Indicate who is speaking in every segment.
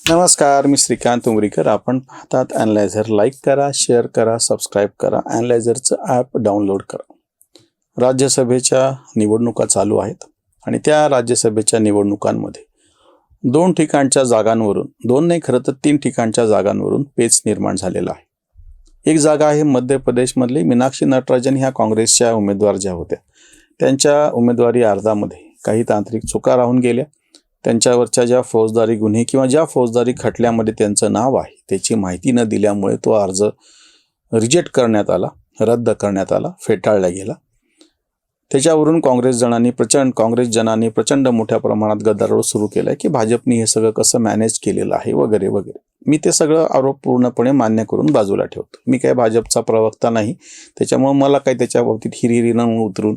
Speaker 1: नमस्कार, मी श्रीकांत उमरीकर. आपण पाहतात ॲनलायझर. लाईक करा, शेअर करा, सबस्क्राईब करा. ॲनलायझरचं ॲप डाउनलोड करा. राज्यसभेच्या निवडणुका चालू आहेत आणि त्या राज्यसभेच्या निवडणुकांमध्ये दोन ठिकाणच्या जागांवरून, दोन नाही खरं तर 3 ठिकाणच्या जागांवरून पेच निर्माण झालेला आहे. एक जागा आहे मध्य प्रदेशमधली. मीनाक्षी नटराजन ह्या काँग्रेसच्या उमेदवार ज्या होत्या, त्यांच्या उमेदवारी अर्जामध्ये काही तांत्रिक चुका राहून गेल्या. त्यांच्यावरच्या ज्या फौजदारी गुन्हे किंवा ज्या फौजदारी खटल्यामध्ये त्यांचं नाव आहे त्याची माहिती न दिल्यामुळे तो अर्ज रिजेक्ट करण्यात आला, रद्द करण्यात आला, फेटाळला गेला. त्याच्यावरून काँग्रेस जनांनी प्रचंड मोठ्या प्रमाणात गदारोळ सुरू केला आहे की भाजपने हे सगळं कसं मॅनेज केलेलं आहे वगैरे वगैरे. मी ते सगळं आरोप पूर्णपणे मान्य करून बाजूला ठेवतो. मी काय भाजपचा प्रवक्ता नाही, त्याच्यामुळे मला काही त्याच्या बाबतीत हिरिहिरीनं उतरून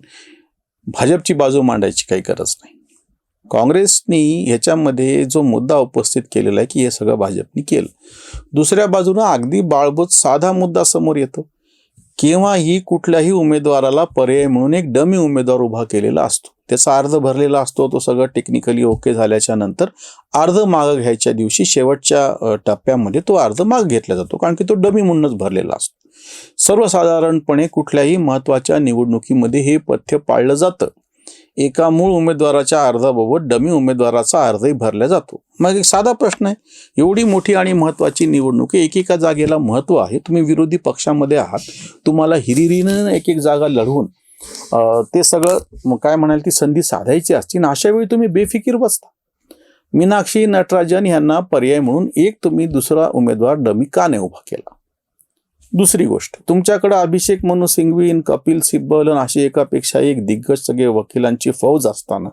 Speaker 1: भाजपची बाजू मांडायची काही गरज नाही. काँग्रेसनी ह्याच्यामध्ये जो मुद्दा उपस्थित केलेला आहे की हे सगळं भाजपने केलं. दुसऱ्या बाजूनं अगदी बाळबोत साधा मुद्दा समोर येतो. केव्हाही कुठल्याही उमेदवाराला पर्याय म्हणून एक डमी उमेदवार उभा केलेला असतो. त्याचा अर्ज भरलेला असतो. तो सगळं टेक्निकली ओके झाल्याच्या नंतर अर्ज मागं घ्यायच्या दिवशी शेवटच्या टप्प्यामध्ये तो अर्ज मागं घेतला जातो, कारण की तो डमी म्हणूनच भरलेला असतो. सर्वसाधारणपणे कुठल्याही महत्त्वाच्या निवडणुकीमध्ये हे पथ्य पाळलं जातं. एका मूळ उमेदवाराच्या अर्जाबाबत डमी उमेदवाराचा अर्जही भरला जातो. मग एक साधा प्रश्न आहे, एवढी मोठी आणि महत्त्वाची निवडणूक, एकेका जागेला महत्त्व आहे. तुम्ही विरोधी पक्षामध्ये आहात, तुम्हाला हिरिरीनं एक एक जागा लढवून ते सगळं काय म्हणाल ती संधी साधायची असती ना, अशा वेळी तुम्ही बेफिकीर बसता. मीनाक्षी नटराजन यांना पर्याय म्हणून एक तुम्ही दुसरा उमेदवार डमी का नाही उभा केला? दुसरी गोष्ट, तुमच्याकडे अभिषेक मनु सिंघवी, कपिल सिब्बल अशी एकापेक्षा एक दिग्गज सगळे वकिलांची फौज असताना,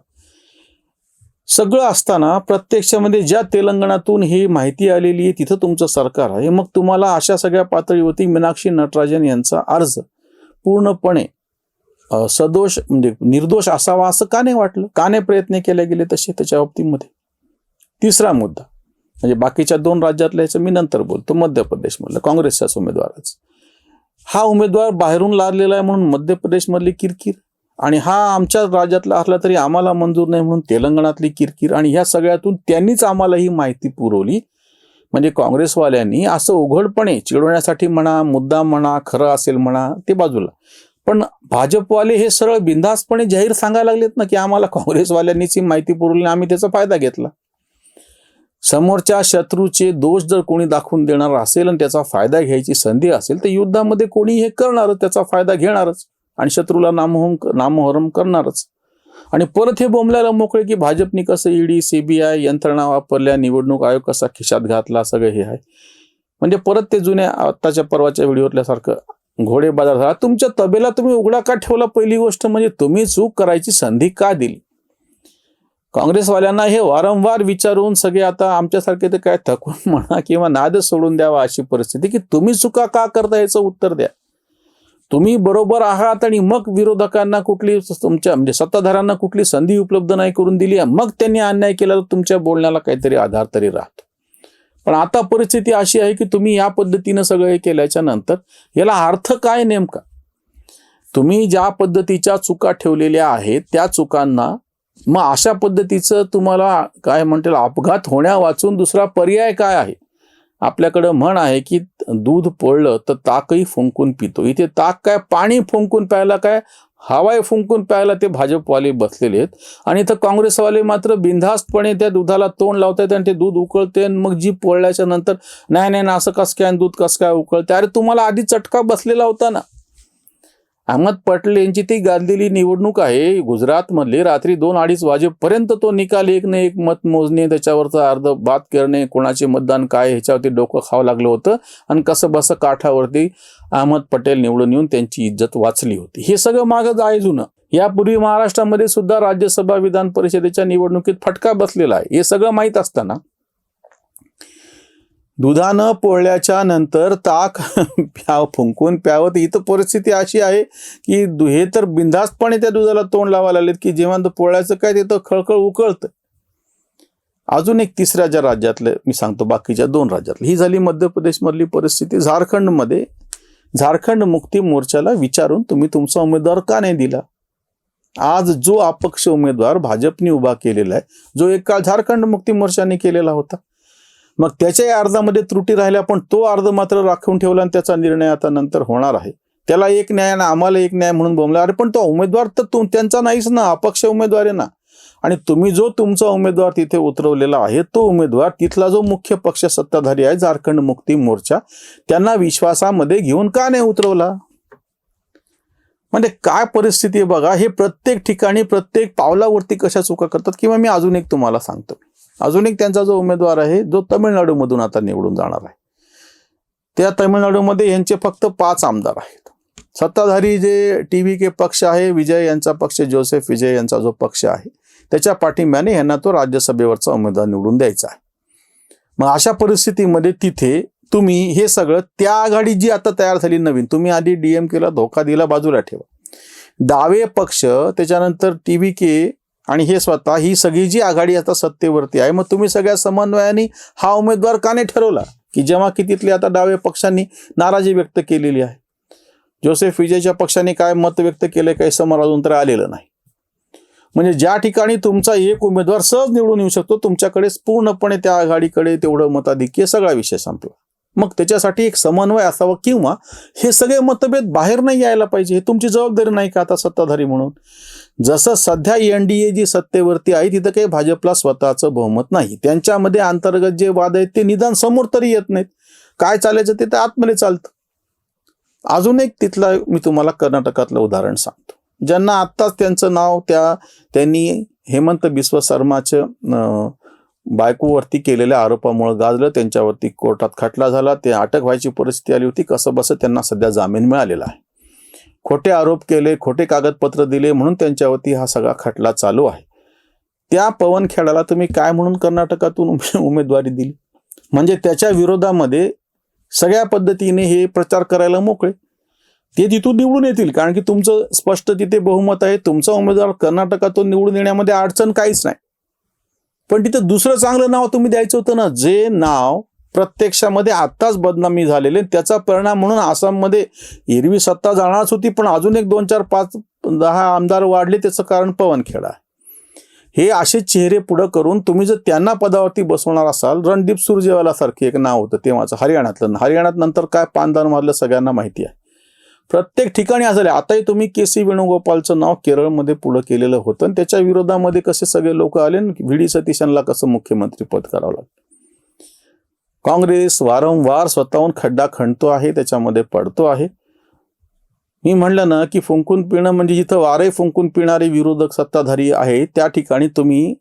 Speaker 1: सगळं असताना प्रत्यक्षामध्ये ज्या तेलंगणातून ही माहिती आलेली आहे तिथं तुमचं सरकार आहे. मग तुम्हाला अशा सगळ्या पातळीवरती मीनाक्षी नटराजन यांचा अर्ज पूर्णपणे सदोष म्हणजे निर्दोष असावा असं का नाही वाटलं? का नाही प्रयत्न केले गेले तसे त्याच्या बाबतीमध्ये? तिसरा मुद्दा म्हणजे बाकीच्या 2 राज्यातल्या याचं मी नंतर बोलतो. मध्य प्रदेशमधलं काँग्रेसच्याच उमेदवाराच हा उमेदवार बाहेरून लादलेला आहे म्हणून मध्य प्रदेशमधली किरकिर, आणि हा आमच्या राज्यातला असला तरी आम्हाला मंजूर नाही म्हणून तेलंगणातली किरकिर, आणि ह्या सगळ्यातून त्यांनीच आम्हाला ही माहिती पुरवली. म्हणजे काँग्रेसवाल्यांनी असं उघडपणे चिडवण्यासाठी म्हणा, मुद्दा म्हणा, खरं असेल म्हणा, ते बाजूला, पण भाजपवाले हे सरळ बिनधास्तपणे जाहीर सांगायला लागलेत ना की आम्हाला काँग्रेसवाल्यांनीच ही माहिती पुरवली, आम्ही त्याचा फायदा घेतला. समोरच्या शत्रूचे दोष जर कोणी दाखवून देणार असेल आणि त्याचा फायदा घ्यायची संधी असेल तर युद्धामध्ये कोणी हे करणारच, त्याचा फायदा घेणारच आणि शत्रूला नामोहरम करणारच. आणि परत हे बोंबल्याला मोकळे की भाजपने कसं ईडी, CBI यंत्रणा वापरल्या, निवडणूक आयोग कसा खिशात घातला, सगळं हे आहे. म्हणजे परत ते जुन्या आत्ताच्या परवाच्या व्हिडिओतल्यासारखं घोडे बाजार झाला. तुमच्या तबेला तुम्ही उघडा का ठेवला? पहिली गोष्ट म्हणजे तुम्ही चूक करायची संधी का दिली? काँग्रेसवाल्यांना हे वारंवार विचारून सगळे आता आमच्यासारखे ते काय थकून म्हणा किंवा नादच सोडून द्यावा अशी परिस्थिती की तुम्ही चुका का करता याचं उत्तर द्या. तुम्ही बरोबर आहात आणि मग विरोधकांना कुठली तुमच्या म्हणजे सत्ताधाऱ्यांना कुठली संधी उपलब्ध नाही करून दिली, मग त्यांनी अन्याय केला तर तुमच्या बोलण्याला काहीतरी आधार तरी राहतो. पण आता परिस्थिती अशी आहे की तुम्ही या पद्धतीनं सगळं हे केल्याच्या नंतर याला अर्थ काय नेमका? तुम्ही ज्या पद्धतीच्या चुका ठेवलेल्या आहेत त्या चुकांना मग अशा पद्धतीचं तुम्हाला काय म्हणतील अपघात होण्या वाचून दुसरा पर्याय काय आहे? आपल्याकडं म्हण आहे की दूध पोळलं तर ताकही फुंकून पितो. इथे ताक काय पाणी फुंकून प्यायला, काय हवाय फुंकून प्यायला ते भाजपवाले बसलेले आहेत. आणि इथं काँग्रेसवाले मात्र बिनधास्तपणे त्या दुधाला तोंड लावतात आणि ते दूध उकळते आणि मग जी पोळल्याच्या नंतर नाही असं कसं काय, दूध कसं काय उकळते? अरे तुम्हाला आधी चटका बसलेला होता ना. अहमद पटेल यांची ती गाजलेली निवडणूक आहे गुजरातमधली. रात्री 2-2:30 वाजेपर्यंत तो निकाल एक ना एक मत मोजणे, त्याच्यावरचा अर्ध बात करणे, कोणाचे मतदान काय ह्याच्यावरती डोकं खावं लागलं होतं आणि कसं बसं काठावरती अहमद पटेल निवडून येऊन त्यांची इज्जत वाचली होती. हे सगळं मागं आहे जुनं. यापूर्वी महाराष्ट्रामध्ये सुद्धा राज्यसभा, विधान परिषदेच्या निवडणुकीत फटका बसलेला आहे. हे सगळं माहीत असताना दुधानं पोळल्याच्या नंतर ताक फुंकून प्यावं. तर इथं परिस्थिती अशी आहे की हे तर बिनधास्तपणे त्या दुधाला तोंड लावायला लागलेत की जेव्हा पोळ्याचं काय तिथं खळखळ उकळतं. अजून एक तिसऱ्या ज्या राज्यातलं मी सांगतो, बाकीच्या 2 राज्यातली ही झाली मध्य प्रदेशमधली परिस्थिती. झारखंडमध्ये झारखंड मुक्ती मोर्चाला विचारून तुम्ही तुमचा उमेदवार का नाही दिला? आज जो अपक्ष उमेदवार भाजपने उभा केलेला आहे, जो एक काळ झारखंड मुक्ती मोर्चाने केलेला होता, मग त्याच्याही अर्जामध्ये त्रुटी राहिल्या, पण तो अर्ज मात्र राखून ठेवला आणि त्याचा निर्णय आता नंतर होणार आहे. त्याला एक न्याय आणि आम्हाला एक न्याय म्हणून बोलला. अरे पण तो उमेदवार तर त्यांचा नाहीच ना, अपक्ष उमेदवार आहे ना. आणि तुम्ही जो तुमचा उमेदवार तिथे उतरवलेला आहे, तो उमेदवार तिथला जो मुख्य पक्ष सत्ताधारी आहे झारखंड मुक्ती मोर्चा, त्यांना विश्वासामध्ये घेऊन का नाही उतरवला? म्हणजे काय परिस्थिती आहे बघा. हे प्रत्येक ठिकाणी प्रत्येक पावलावरती कशा चुका करतात. किंवा मी अजून एक तुम्हाला सांगतो, अजून एक त्यांचा जो उमेदवार आहे जो तामिळनाडूमधून आता निवडून जाणार आहे, त्या तामिळनाडूमध्ये यांचे फक्त 5 आमदार आहेत. सत्ताधारी जे TVK पक्ष आहे, विजय यांचा पक्ष, जोसेफ विजय यांचा जो पक्ष आहे, त्याच्या पाठिंब्याने यांना तो राज्यसभेवरचा उमेदवार निवडून द्यायचा आहे. मग अशा परिस्थितीमध्ये तिथे तुम्ही हे सगळं, त्या आघाडी जी आता तयार झाली नवीन, तुम्ही आधी DMKला धोका दिला, बाजूला ठेवा. डावे पक्ष, त्याच्यानंतर TVK आणि हे स्वतः, ही सगळी जी आघाडी आता सत्तेवरती आहे, मग तुम्ही सगळ्या समन्वयाने हा उमेदवार का नाही ठरवला? की जेव्हा की तिथले आता डावे पक्षांनी नाराजी व्यक्त केलेली आहे. जोसेफ विजयच्या पक्षाने काय मत व्यक्त केलंय काही समोर अजून तर आलेलं नाही. म्हणजे ज्या ठिकाणी तुमचा एक उमेदवार सहज निवडून येऊ शकतो, तुमच्याकडे पूर्णपणे त्या आघाडीकडे तेवढं मताधिक्य, सगळा विषय संपला. मग त्याच्यासाठी एक समन्वय असावा, किंवा हे सगळे मतभेद बाहेर नाही यायला पाहिजे. हे तुमची जबाबदारी नाही का आता सत्ताधारी म्हणून? जसं सध्या NDA जी सत्तेवरती आहे, तिथं काही भाजपला स्वतःचं बहुमत नाही. त्यांच्यामध्ये अंतर्गत जे वाद आहेत ते निदान समोर तरी येत नाहीत. काय चालायचं ते तर आतमध्ये चालतं. अजून एक तिथला मी तुम्हाला कर्नाटकातलं उदाहरण सांगतो. ज्यांना आत्ताच त्यांचं नाव त्यांनी हेमंत बिस्व शर्माच्या बायकोवरती केलेल्या आरोपामुळे गाजलं, त्यांच्यावरती कोर्टात खटला झाला, ते अटक व्हायची परिस्थिती आली होती. कसं बसं त्यांना सध्या जामीन मिळालेला आहे. खोटे आरोप केले, खोटे कागदपत्र दिले म्हणून त्यांच्यावरती हा सगळा खटला चालू आहे. त्या पवन खेडाला तुम्ही काय म्हणून कर्नाटकातून उमेदवारी दिली? म्हणजे त्याच्या विरोधामध्ये सगळ्या पद्धतीने हे प्रचार करायला मोकळे. ते तिथून निवडून येतील, कारण की तुमचं स्पष्ट तिथे बहुमत आहे. तुमचा उमेदवार कर्नाटकातून निवडून येण्यामध्ये अडचण काहीच नाही. पण तिथं दुसरं चांगलं नाव तुम्ही द्यायचं होतं ना, जे नाव प्रत्यक्षामध्ये आत्ताच बदनामी झालेले, त्याचा परिणाम म्हणून आसाममध्ये एरवी सत्ता जाणारच होती, पण अजून एक 2, 4, 5, 10 आमदार वाढले. त्याचं कारण पवनखेडा. हे असे चेहरे पुढं करून तुम्ही जर त्यांना पदावरती बसवणार असाल, रणदीप सुरजेवाला सारखे एक नाव होतं तेव्हाचं हरियाणातलं, हरियाणात नंतर काय पानदान मारलं सगळ्यांना माहिती आहे. प्रत्येक ठिकाणी असं झालं. आताही तुम्ही KC वेणुगोपालचं नाव केरळमध्ये पुढं केलेलं होतं, आणि त्याच्या विरोधामध्ये कसे सगळे लोक आले, VD सतीशनला कसं मुख्यमंत्री पद करावं लागलं. काँग्रेस वारंवार स्वतःहून खड्डा खणतो आहे, त्याच्यामध्ये पडतो आहे. मी म्हणलं ना की फुंकून पिणं म्हणजे जिथं वारे फुंकून पिणारे विरोधक सत्ताधारी आहे, त्या ठिकाणी तुम्ही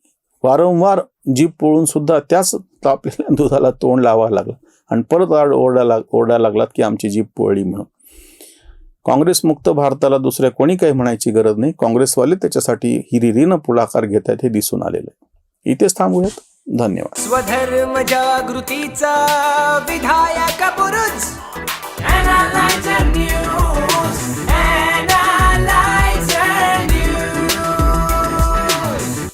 Speaker 1: वारंवार जीभ पोळून सुद्धा त्याच तापलेल्या दुधाला तोंड लावावं लागलं आणि परत ओरडायला लागलात की आमची जीभ पोळली म्हणून. काँग्रेस मुक्त भारताला दुसऱ्या कोणी काही म्हणायची गरज नाही. काँग्रेसवाले त्याच्यासाठी हिरिरीनं पुढाकार घेत आहेत, हे दिसून आलेलं आहे. इथेच थांबूयात. धन्यवाद.
Speaker 2: स्वधर्म जागृतीचा विधायक पुरुष